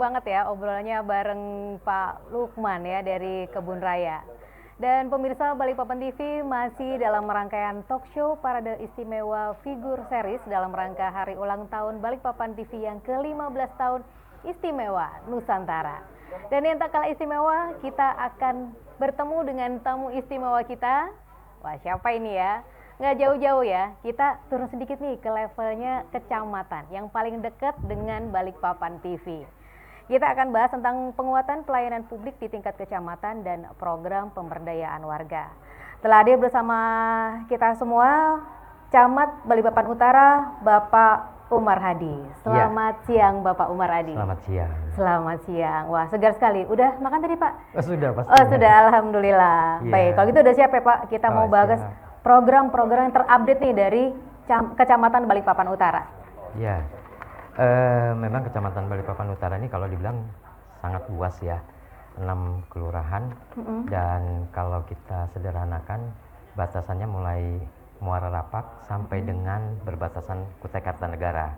banget ya obrolannya bareng Pak Lukman ya dari Kebun Raya. Dan pemirsa, Balikpapan TV masih dalam rangkaian talk show Parade Istimewa Figur Series dalam rangka hari ulang tahun Balikpapan TV yang ke-15 tahun Istimewa Nusantara. Dan yang tak kalah istimewa, kita akan bertemu dengan tamu istimewa kita. Wah, siapa ini ya? Nggak jauh-jauh ya, kita turun sedikit nih ke levelnya kecamatan yang paling dekat dengan Balikpapan TV. Kita akan bahas tentang penguatan pelayanan publik di tingkat kecamatan dan program pemberdayaan warga. Telah hadir bersama kita semua, Camat Balikpapan Utara, Bapak Umar Hadi. Selamat siang Bapak Umar Hadi. Selamat siang. Selamat siang. Wah, segar sekali. Udah makan tadi Pak? Sudah pasti. Oh sudah, Alhamdulillah. Baik, kalau gitu udah siap ya Pak? Kita mau bahas program-program yang terupdate nih dari Kecamatan Balikpapan Utara. Ya, memang Kecamatan Balikpapan Utara ini kalau dibilang sangat luas ya, 6 kelurahan. Dan kalau kita sederhanakan batasannya mulai Muara Rapak sampai dengan berbatasan Kutai Kartanegara.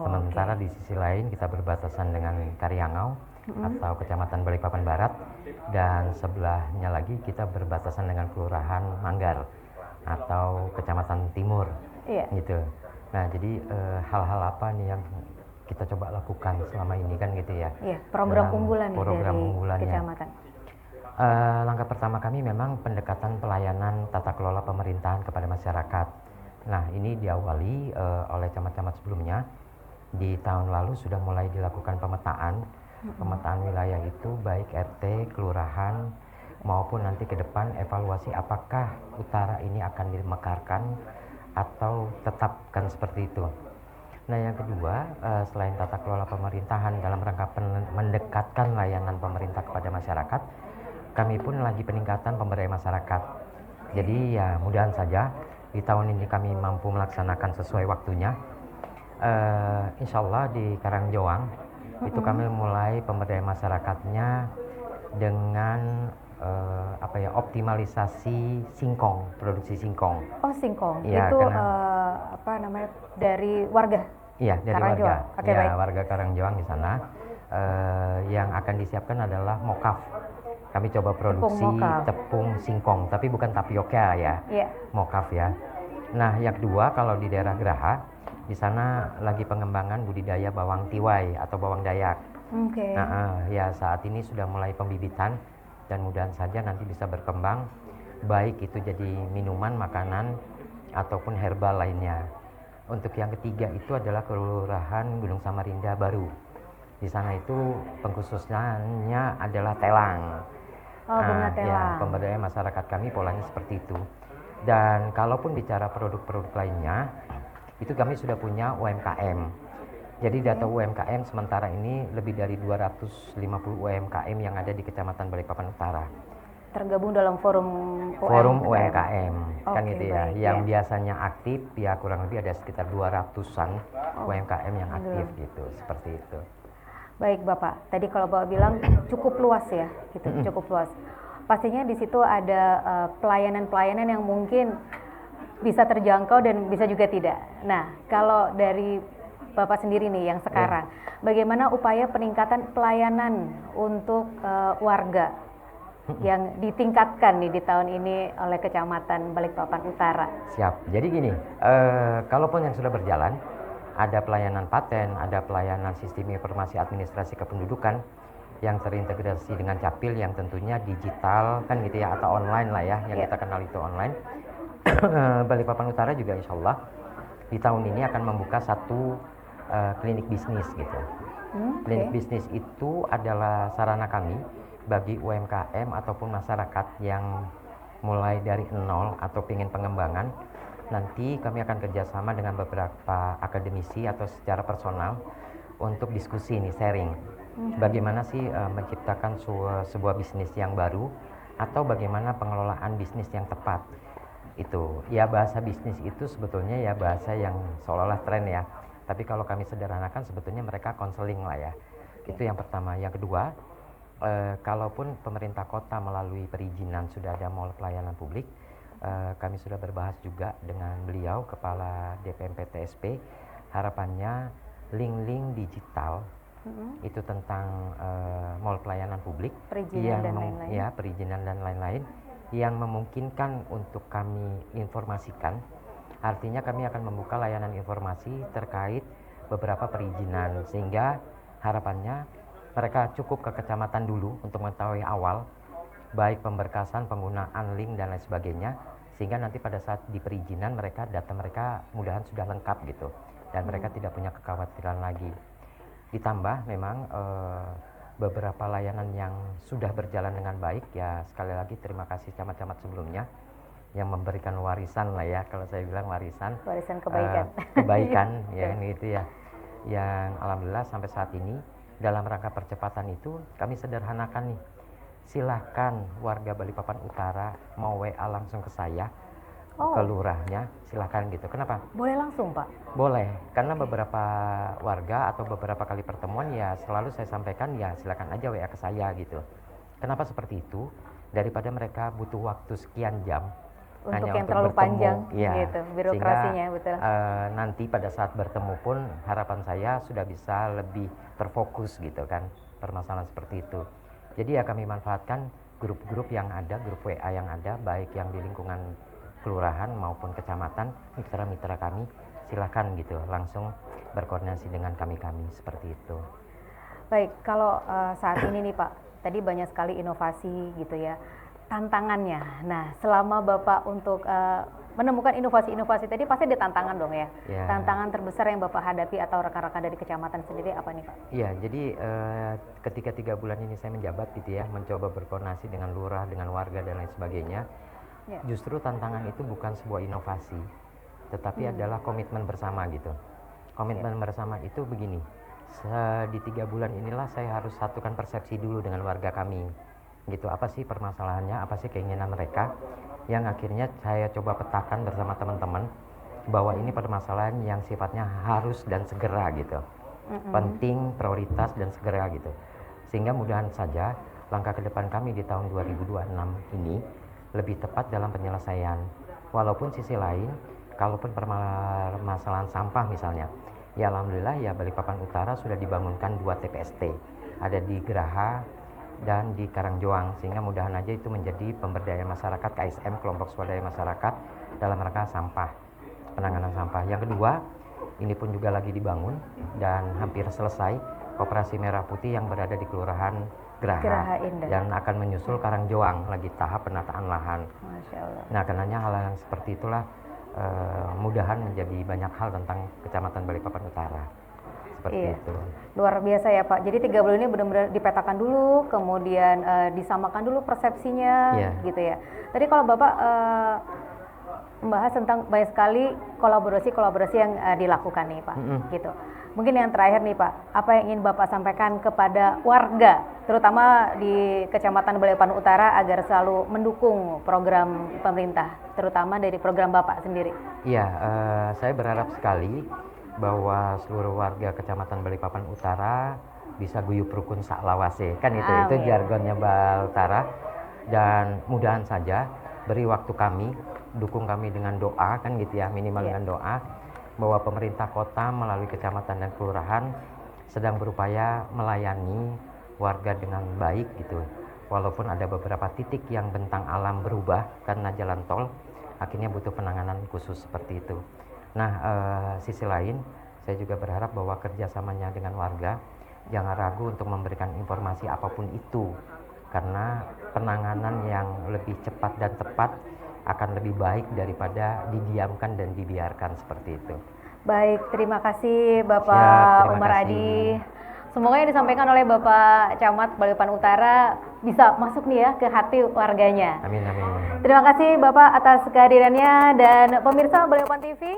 Sementara di sisi lain kita berbatasan dengan Karyangau atau Kecamatan Balikpapan Barat, dan sebelahnya lagi kita berbatasan dengan Kelurahan Manggar atau Kecamatan Timur. Gitu. Nah, jadi hal-hal apa nih yang kita coba lakukan selama ini kan gitu ya? Iya, program unggulan program dari unggulannya. kecamatan. Langkah pertama kami memang pendekatan pelayanan tata kelola pemerintahan kepada masyarakat. Nah, ini diawali oleh camat-camat sebelumnya. Di tahun lalu sudah mulai dilakukan pemetaan wilayah itu baik RT, kelurahan, maupun nanti ke depan evaluasi apakah utara ini akan dimekarkan atau tetapkan seperti itu. Nah, yang kedua, selain tata kelola pemerintahan dalam rangka mendekatkan layanan pemerintah kepada masyarakat, kami pun lagi peningkatan pemberdayaan masyarakat. Jadi ya mudahan saja di tahun ini kami mampu melaksanakan sesuai waktunya. Insya Allah di Karangjoang itu kami mulai pemberdayaan masyarakatnya dengan optimalisasi singkong, produksi singkong. Oh, singkong. Ya, itu dari warga? Iya, dari Karangjoang. warga. Ya, warga Karangjoang di sana. Yang akan disiapkan adalah mokaf. Kami coba produksi tepung singkong, tapi bukan tapioka ya, mokaf ya. Nah, yang kedua kalau di daerah Geraha, di sana lagi pengembangan budidaya bawang tiwai atau bawang dayak. Ya saat ini sudah mulai pembibitan dan mudahan saja nanti bisa berkembang, baik itu jadi minuman, makanan, ataupun herbal lainnya. Untuk yang ketiga itu adalah Kelurahan Gunung Samarinda Baru. Di sana itu pengkhususannya adalah telang. Bunga telang. Ya, pemberdayaan masyarakat kami polanya seperti itu. Dan kalaupun bicara produk-produk lainnya, itu kami sudah punya UMKM. Jadi data UMKM sementara ini lebih dari 250 UMKM yang ada di Kecamatan Balikpapan Utara. Tergabung dalam forum UMKM. Kan gitu ya. Yang biasanya aktif ya kurang lebih ada sekitar 200-an UMKM yang aktif gitu, seperti itu. Baik Bapak, tadi kalau Bapak bilang cukup luas ya, gitu, cukup luas. Pastinya di situ ada pelayanan-pelayanan yang mungkin bisa terjangkau dan bisa juga tidak. Nah, kalau dari Bapak sendiri nih yang sekarang, bagaimana upaya peningkatan pelayanan untuk warga yang ditingkatkan nih di tahun ini oleh Kecamatan Balikpapan Utara? Siap. Jadi gini, kalaupun yang sudah berjalan, ada pelayanan paten, ada pelayanan sistem informasi administrasi kependudukan yang terintegrasi dengan Capil yang tentunya digital kan gitu ya, atau online lah ya, yang kita kenal itu online. Balikpapan Utara juga insya Allah di tahun ini akan membuka satu klinik bisnis gitu. Klinik bisnis itu adalah sarana kami bagi UMKM ataupun masyarakat yang mulai dari nol atau ingin pengembangan. Nanti kami akan kerjasama dengan beberapa akademisi atau secara personal untuk diskusi nih, sharing. Bagaimana sih menciptakan sebuah bisnis yang baru atau bagaimana pengelolaan bisnis yang tepat. Itu ya, bahasa bisnis itu sebetulnya ya bahasa yang seolah-olah tren ya. Tapi kalau kami sederhanakan sebetulnya mereka konseling lah ya. Itu yang pertama. Yang kedua, kalaupun pemerintah kota melalui perizinan sudah ada mall pelayanan publik, kami sudah berbahas juga dengan beliau, Kepala DPMP TSP, harapannya link-link digital itu tentang mall pelayanan publik, Perizinan dan lain-lain. ya perizinan dan lain-lain, yang memungkinkan untuk kami informasikan. Artinya kami akan membuka layanan informasi terkait beberapa perizinan, sehingga harapannya mereka cukup ke kecamatan dulu untuk mengetahui awal, baik pemberkasan, penggunaan link dan lain sebagainya, sehingga nanti pada saat di perizinan data mereka mudahan sudah lengkap gitu, dan mereka tidak punya kekhawatiran lagi. Ditambah memang beberapa layanan yang sudah berjalan dengan baik, ya sekali lagi terima kasih camat-camat sebelumnya yang memberikan warisan lah ya, kalau saya bilang warisan Kebaikan. kebaikan ya ini itu ya, yang alhamdulillah sampai saat ini dalam rangka percepatan itu kami sederhanakan nih, silahkan warga Balikpapan Utara mau WA langsung ke saya, ke lurahnya, silahkan gitu. Kenapa? Boleh langsung Pak? Boleh, karena beberapa warga atau beberapa kali pertemuan ya selalu saya sampaikan ya silakan aja WA ke saya gitu. Kenapa seperti itu? Daripada mereka butuh waktu sekian jam Untuk hanya yang untuk terlalu bertemu, panjang ya, gitu, birokrasinya, sehingga, betul. Nanti pada saat bertemu pun harapan saya sudah bisa lebih terfokus gitu kan, permasalahan seperti itu. Jadi ya kami manfaatkan grup-grup yang ada, grup WA yang ada, baik yang di lingkungan kelurahan maupun kecamatan, mitra-mitra kami silakan gitu langsung berkoordinasi dengan kami seperti itu. Baik, kalau saat ini nih Pak, tadi banyak sekali inovasi gitu ya, tantangannya. Nah, selama Bapak untuk menemukan inovasi-inovasi tadi pasti ada tantangan dong ya? Ya. Tantangan terbesar yang Bapak hadapi atau rekan-rekan dari kecamatan sendiri apa nih Pak? Iya, jadi ketika 3 bulan ini saya menjabat gitu ya, mencoba berkoordinasi dengan lurah, dengan warga dan lain sebagainya, justru tantangan itu bukan sebuah inovasi, tetapi adalah komitmen bersama gitu. Komitmen bersama itu begini, di 3 bulan inilah saya harus satukan persepsi dulu dengan warga kami gitu, apa sih permasalahannya, apa sih keinginan mereka, yang akhirnya saya coba petakan bersama teman-teman bahwa ini permasalahan yang sifatnya harus dan segera gitu, penting, prioritas dan segera gitu, sehingga mudahan saja langkah ke depan kami di tahun 2026 ini lebih tepat dalam penyelesaian. Walaupun sisi lain, kalaupun permasalahan sampah misalnya, ya alhamdulillah ya Balikpapan Utara sudah dibangunkan 2 TPST, ada di Geraha dan di Karangjoang, sehingga mudahan aja itu menjadi pemberdayaan masyarakat KSM, kelompok swadaya masyarakat dalam rangka sampah, penanganan sampah. Yang kedua, ini pun juga lagi dibangun dan hampir selesai Koperasi Merah Putih yang berada di Kelurahan Geraha dan akan menyusul Karangjoang lagi tahap penataan lahan. Masya Allah. Nah, karenanya hal yang seperti itulah mudahan menjadi banyak hal tentang Kecamatan Balikpapan Utara. Seperti itu. Luar biasa ya Pak. Jadi 3 bulan ini benar-benar dipetakan dulu, kemudian disamakan dulu persepsinya, gitu ya. Tadi kalau Bapak membahas tentang banyak sekali kolaborasi yang dilakukan nih Pak, gitu. Mungkin yang terakhir nih Pak, apa yang ingin Bapak sampaikan kepada warga, terutama di Kecamatan Balikpapan Utara agar selalu mendukung program pemerintah, terutama dari program Bapak sendiri? Iya, saya berharap sekali bahwa seluruh warga Kecamatan Balikpapan Utara bisa guyup rukun saklawase, kan itu jargonnya Baltara, dan mudahan saja beri waktu kami, dukung kami dengan doa kan gitu ya, minimal dengan doa bahwa pemerintah kota melalui kecamatan dan kelurahan sedang berupaya melayani warga dengan baik gitu, walaupun ada beberapa titik yang bentang alam berubah karena jalan tol akhirnya butuh penanganan khusus seperti itu. Nah, sisi lain, saya juga berharap bahwa kerjasamanya dengan warga jangan ragu untuk memberikan informasi apapun itu, karena penanganan yang lebih cepat dan tepat akan lebih baik daripada didiamkan dan dibiarkan seperti itu. Baik, terima kasih Bapak Umar Adi. Semoga yang disampaikan oleh Bapak Camat Balikpapan Utara bisa masuk nih ya ke hati warganya. Amin, amin. Terima kasih Bapak atas kehadirannya, dan pemirsa Balikpapan TV,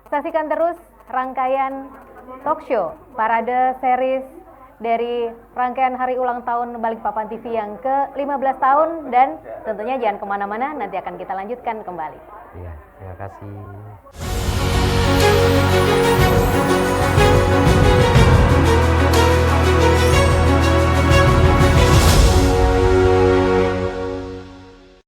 saksikan terus rangkaian talk show Parade Series dari rangkaian hari ulang tahun Balikpapan TV yang ke-15 tahun, dan tentunya jangan kemana-mana, nanti akan kita lanjutkan kembali. Iya, terima kasih.